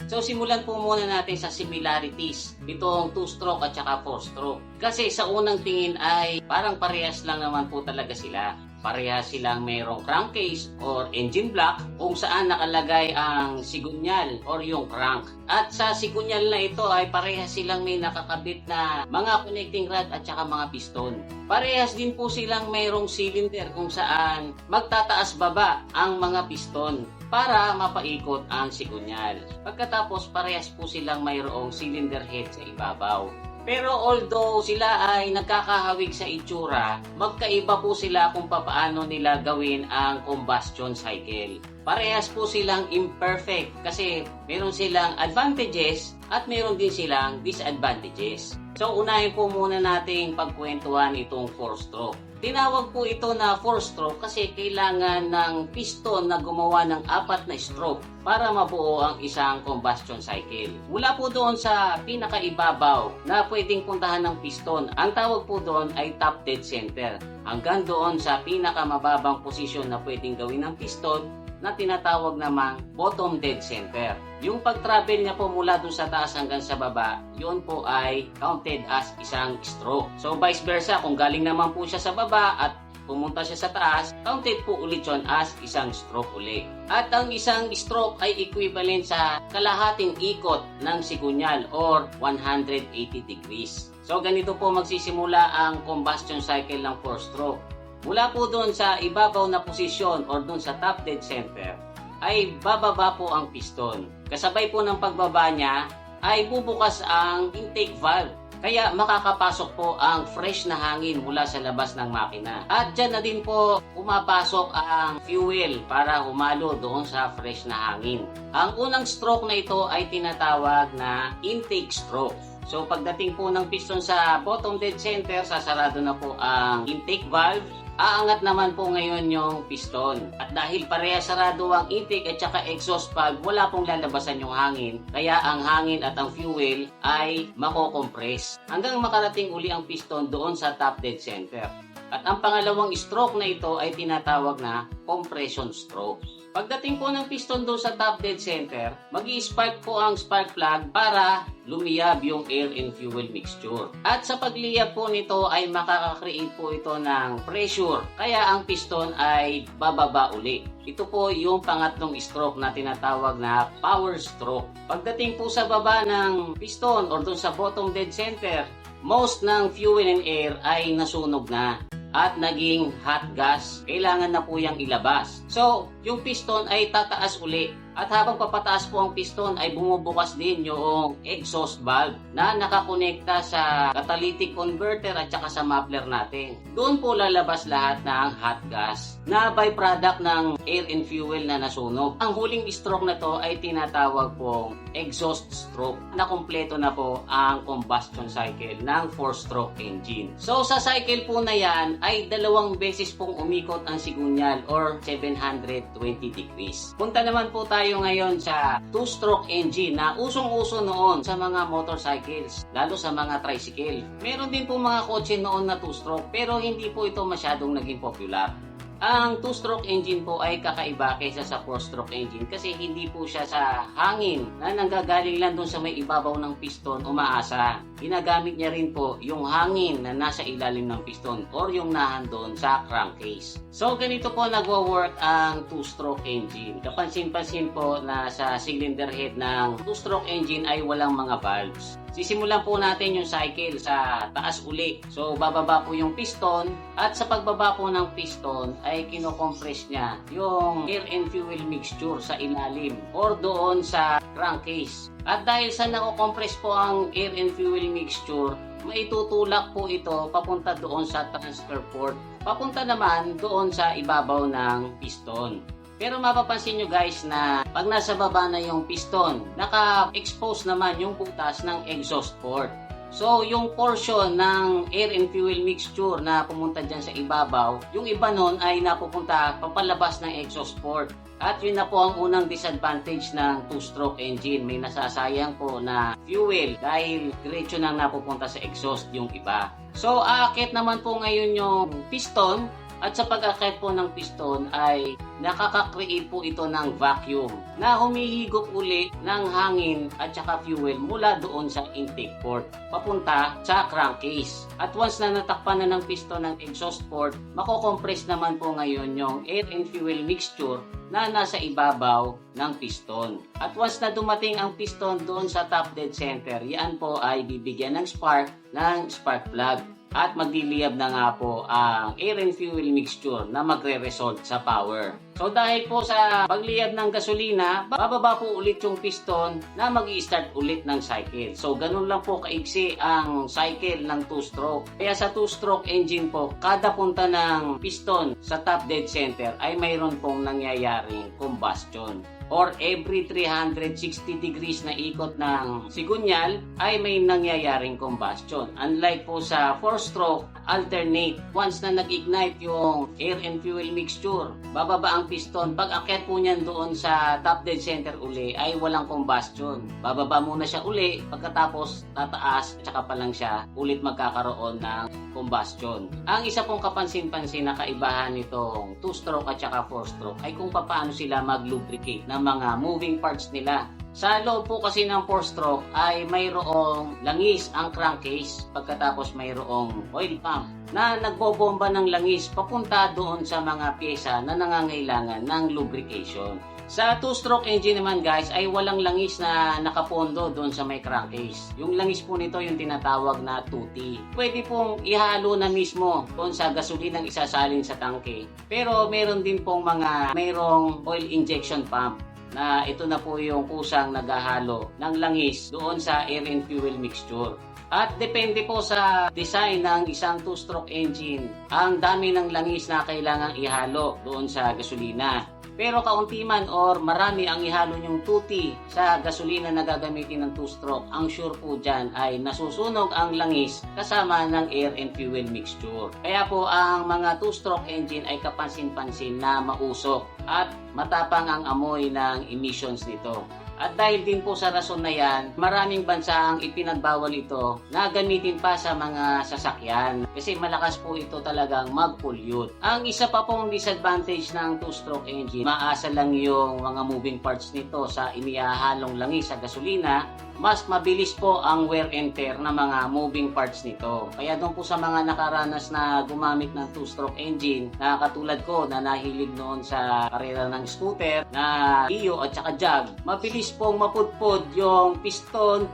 So simulan po muna natin sa similarities itong 2-stroke at saka 4-stroke. Kasi sa unang tingin ay parang parehas lang naman po talaga sila. Parehas silang mayroong crankcase or engine block kung saan nakalagay ang sigunyal or yung crank. At sa sigunyal na ito ay parehas silang may nakakabit na mga connecting rod at saka mga piston. Parehas din po silang mayroong cylinder kung saan magtataas baba ang mga piston para mapaikot ang sigunyal. Pagkatapos parehas po silang mayroong cylinder head sa ibabaw. Pero although sila ay nagkakahawig sa itsura, magkaiba po sila kung paano nila gawin ang combustion cycle. Parehas po silang imperfect kasi meron silang advantages at meron din silang disadvantages. So unahin po muna nating pagkwentuhan itong 4-stroke. Tinawag po ito na 4-stroke kasi kailangan ng piston na gumawa ng 4 na stroke para mabuo ang isang combustion cycle. Mula po doon sa pinakaibabaw na pwedeng puntahan ng piston, ang tawag po doon ay top dead center. Hanggang doon sa pinakamababang posisyon na pwedeng gawin ng piston na tinatawag namang bottom dead center. Yung pag-travel niya po mula dun sa taas hanggang sa baba, yun po ay counted as isang stroke. So vice versa, kung galing naman po siya sa baba at pumunta siya sa taas, counted po ulit yun as isang stroke ulit. At ang isang stroke ay equivalent sa kalahating ikot ng sigunyal or 180 degrees. So ganito po magsisimula ang combustion cycle ng 4-stroke. Mula po doon sa ibabaw na posisyon or doon sa top dead center ay bababa po ang piston. Kasabay po ng pagbaba niya ay bubukas ang intake valve. Kaya makakapasok po ang fresh na hangin mula sa labas ng makina. At dyan na din po pumapasok ang fuel para humalo doon sa fresh na hangin. Ang unang stroke na ito ay tinatawag na intake stroke. So pagdating po ng piston sa bottom dead center, sasarado na po ang intake valve. Aangat naman po ngayon yung piston. At dahil pareha sarado ang intake at saka exhaust valve, wala pong lalabasan yung hangin. Kaya ang hangin at ang fuel ay mako-compress hanggang makarating uli ang piston doon sa top dead center. At ang pangalawang stroke na ito ay tinatawag na compression stroke. Pagdating po ng piston doon sa top dead center, mag-i-spark po ang spark plug para lumiyab yung air and fuel mixture. At sa pagliyab po nito ay makaka-create po ito ng pressure. Kaya ang piston ay bababa uli. Ito po yung pangatlong stroke na tinatawag na power stroke. Pagdating po sa baba ng piston or doon sa bottom dead center, most ng fuel and air ay nasunog na at naging hot gas. Kailangan na po yung ilabas. So, yung piston ay tataas uli. At habang papataas po ang piston ay bumubukas din yung exhaust valve na nakakonekta sa catalytic converter at saka sa muffler natin. Doon po lalabas lahat ng hot gas na byproduct ng air and fuel na nasunog. Ang huling stroke na to ay tinatawag pong exhaust stroke na kumpleto na po ang combustion cycle ng 4-stroke engine. So sa cycle po na yan ay 2 beses pong umikot ang sigunyal or 720 degrees. Punta naman po tayo ngayon sa 2-stroke engine na usong-uso noon sa mga motorcycles, lalo sa mga tricycle. Meron din po mga kotse noon na 2-stroke pero hindi po ito masyadong naging popular. Ang 2-stroke engine po ay kakaiba kaysa sa 4-stroke engine kasi hindi po siya sa hangin na nanggagaling lang doon sa may ibabaw ng piston umaasa. Ginagamit niya rin po yung hangin na nasa ilalim ng piston or yung nahandon sa crankcase. So ganito po nagwo-work ang 2-stroke engine. Kapansin-pansin po na sa cylinder head ng 2-stroke engine ay walang mga valves. Sisimulan po natin yung cycle sa taas uli. So bababa po yung piston at sa pagbaba po ng piston ay kinocompress niya yung air and fuel mixture sa ilalim or doon sa crankcase. At dahil sa nako-compress po ang air and fuel mixture, maitutulak po ito papunta doon sa transfer port. Papunta naman doon sa ibabaw ng piston. Pero mapapansin nyo guys na pag nasa baba na yung piston, naka-expose naman yung butas ng exhaust port. So yung portion ng air and fuel mixture na pumunta dyan sa ibabaw, yung iba nun ay napupunta papalabas ng exhaust port. At yun na po ang unang disadvantage ng 2-stroke engine. May nasasayang po na fuel dahil diretso nang napupunta sa exhaust yung iba. So aakit naman po ngayon yung piston At sa pag-akit po ng piston ay nakaka-create po ito ng vacuum na humihigop uli ng hangin at saka fuel mula doon sa intake port papunta sa crankcase. At once na natakpan na ng piston ng exhaust port, mako-compress naman po ngayon yung air and fuel mixture na nasa ibabaw ng piston. At once na dumating ang piston doon sa top dead center, yan po ay bibigyan ng spark plug. At magliliyab na nga po ang air and fuel mixture na magre-result sa power. So dahil po sa pagliyab ng gasolina, bababa po ulit yung piston na mag-i-start ulit ng cycle. So ganun lang po kaiksi ang cycle ng 2-stroke. Kaya sa 2-stroke engine po, kada punta ng piston sa top dead center ay mayroon pong nangyayaring combustion. Or every 360 degrees na ikot ng sigunyal ay may nangyayaring combustion. Unlike po sa 4-stroke, alternate. Once na nag-ignite yung air and fuel mixture, bababa ang piston. Pag akyat po niyan doon sa top dead center uli ay walang combustion. Bababa muna siya uli, pagkatapos tataas at saka pa lang siya ulit magkakaroon ng combustion. Ang isa pong kapansin-pansin na kaibahan nitong 2-stroke at saka 4-stroke ay kung paano sila mag-lubricate ng mga moving parts nila. Sa loob po kasi ng 4-stroke ay mayroong langis ang crankcase, pagkatapos mayroong oil pump na nagbobomba ng langis papunta doon sa mga pyesa na nangangailangan ng lubrication. Sa 2-stroke engine naman guys ay walang langis na nakapondo doon sa may crankcase. Yung langis po nito yung tinatawag na 2T. Pwede pong ihalo na mismo doon sa gasolinang isasalin sa tangke. Pero meron din pong mayroong oil injection pump na ito na po yung kusang naghahalo ng langis doon sa air and fuel mixture. At depende po sa design ng isang 2-stroke engine, ang dami ng langis na kailangang ihalo doon sa gasolina. Pero kaunti man or marami ang ihalo yung 2T sa gasolina na gagamitin ng 2-stroke, ang sure po dyan ay nasusunog ang langis kasama ng air and fuel mixture. Kaya po ang mga 2-stroke engine ay kapansin-pansin na mausok at matapang ang amoy ng emissions nito. At dahil din po sa rason na yan, maraming bansa ang ipinagbawal ito na gamitin pa sa mga sasakyan kasi malakas po ito talagang mag-pollute. Ang isa pa pong disadvantage ng 2-stroke engine, maasa lang yung mga moving parts nito sa inihahalong langis sa gasolina, mas mabilis po ang wear and tear ng mga moving parts nito. Kaya doon po sa mga nakaranas na gumamit ng 2-stroke engine, na katulad ko na nahilig noon sa karera ng scooter na Dio at saka Jag, mabilis pong mapudpod yung piston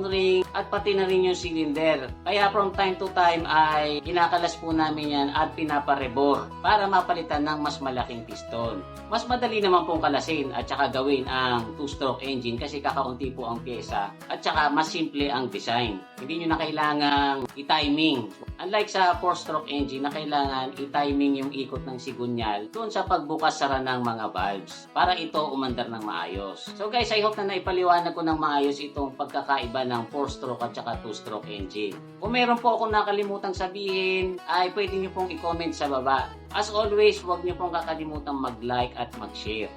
ring at pati na rin yung cylinder. Kaya from time to time ay kinakalas po namin yan at pinaparebor para mapalitan ng mas malaking piston. Mas madali naman pong kalasin at saka gawin ang 2-stroke engine kasi kakaunti po ang pyesa at saka mas simple ang design. Hindi nyo na kailangang i-timing. Unlike sa 4-stroke engine na kailangan i-timing yung ikot ng sigunyal doon sa pagbukas-sara ng mga valves para ito umandar ng maayos. So guys, I hope na naipaliwanag ko ng maayos itong pagkakaiba ng 4-stroke at saka 2-stroke engine. Kung meron po akong nakalimutang sabihin, ay pwede nyo pong i-comment sa baba. As always, huwag nyo pong kakalimutan mag-like at mag-share.